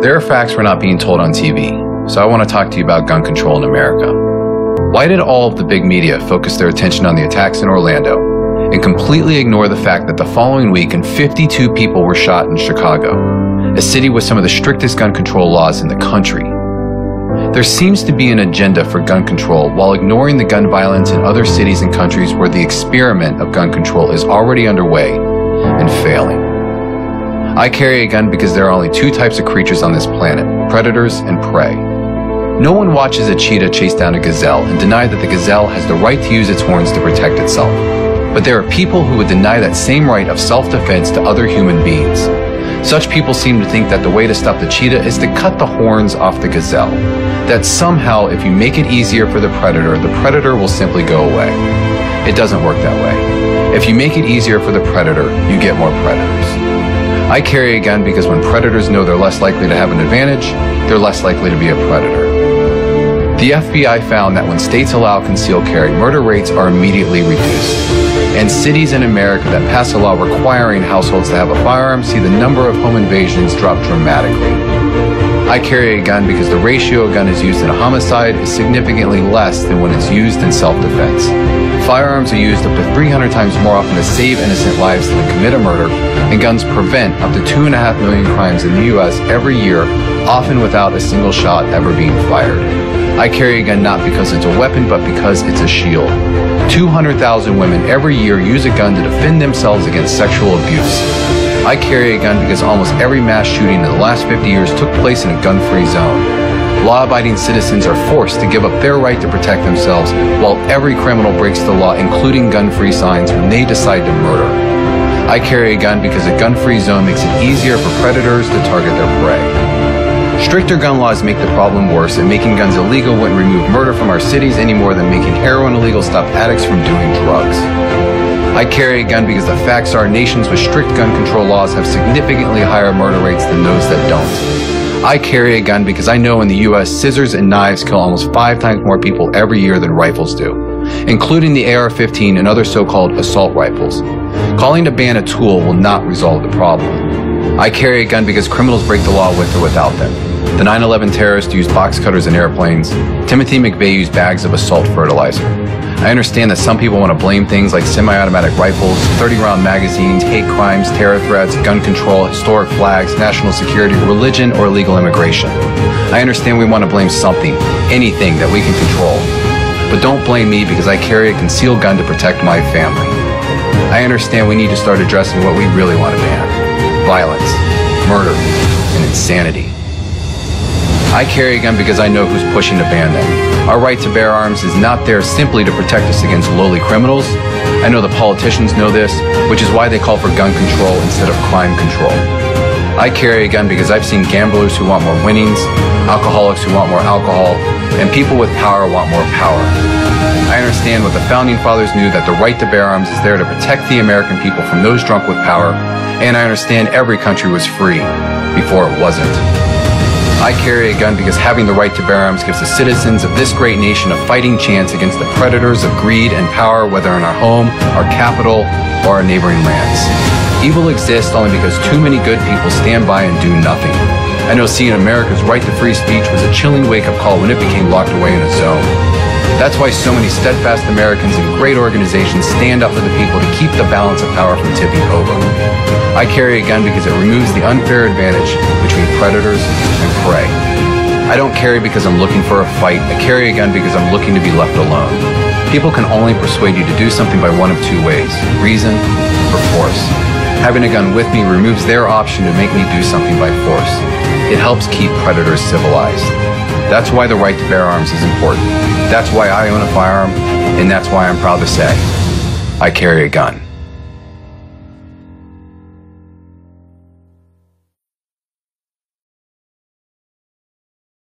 There are facts we're not being told on TV, so I want to talk to you about gun control in America. Why did all of the big media focus their attention on the attacks in Orlando and completely ignore the fact that the following weekend 52 people were shot in Chicago, a city with some of the strictest gun control laws in the country? There seems to be an agenda for gun control while ignoring the gun violence in other cities and countries where the experiment of gun control is already underway and failing. I carry a gun because there are only two types of creatures on this planet: predators and prey. No one watches a cheetah chase down a gazelle and deny that the gazelle has the right to use its horns to protect itself. But there are people who would deny that same right of self-defense to other human beings. Such people seem to think that the way to stop the cheetah is to cut the horns off the gazelle. That somehow, if you make it easier for the predator will simply go away. It doesn't work that way. If you make it easier for the predator, you get more predators. I carry a gun because when predators know they're less likely to have an advantage, they're less likely to be a predator. The FBI found that when states allow concealed carry, murder rates are immediately reduced. And cities in America that pass a law requiring households to have a firearm see the number of home invasions drop dramatically. I carry a gun because the ratio a gun is used in a homicide is significantly less than when it's used in self-defense. Firearms are used up to 300 times more often to save innocent lives than to commit a murder, and guns prevent up to 2.5 million crimes in the US every year, often without a single shot ever being fired. I carry a gun not because it's a weapon, but because it's a shield. 200,000 women every year use a gun to defend themselves against sexual abuse. I carry a gun because almost every mass shooting in the last 50 years took place in a gun-free zone. Law-abiding citizens are forced to give up their right to protect themselves, while every criminal breaks the law, including gun-free signs, when they decide to murder. I carry a gun because a gun-free zone makes it easier for predators to target their prey. Stricter gun laws make the problem worse, and making guns illegal wouldn't remove murder from our cities any more than making heroin illegal stopped addicts from doing drugs. I carry a gun because the facts are nations with strict gun control laws have significantly higher murder rates than those that don't. I carry a gun because I know in the US, scissors and knives kill almost 5 times more people every year than rifles do, including the AR-15 and other so-called assault rifles. Calling a ban a tool will not resolve the problem. I carry a gun because criminals break the law with or without them. The 9/11 terrorists used box cutters in airplanes. Timothy McVeigh used bags of assault fertilizer. I understand that some people want to blame things like semi-automatic rifles, 30-round magazines, hate crimes, terror threats, gun control, historic flags, national security, religion, or illegal immigration. I understand we want to blame something, anything that we can control. But don't blame me because I carry a concealed gun to protect my family. I understand we need to start addressing what we really want to ban: violence, murder, and insanity. I carry a gun because I know who's pushing to ban them. Our right to bear arms is not there simply to protect us against lowly criminals. I know the politicians know this, which is why they call for gun control instead of crime control. I carry a gun because I've seen gamblers who want more winnings, alcoholics who want more alcohol, and people with power want more power. I understand what the Founding Fathers knew, that the right to bear arms is there to protect the American people from those drunk with power, and I understand every country was free before it wasn't. I carry a gun because having the right to bear arms gives the citizens of this great nation a fighting chance against the predators of greed and power, whether in our home, our capital, or our neighboring lands. Evil exists only because too many good people stand by and do nothing. I know seeing America's right to free speech was a chilling wake-up call when it became locked away in a zone. That's why so many steadfast Americans and great organizations stand up for the people to keep the balance of power from tipping over. I carry a gun because it removes the unfair advantage between predators and prey. I don't carry because I'm looking for a fight. I carry a gun because I'm looking to be left alone. People can only persuade you to do something by one of two ways: reason or force. Having a gun with me removes their option to make me do something by force. It helps keep predators civilized. That's why the right to bear arms is important. That's why I own a firearm, and that's why I'm proud to say I carry a gun.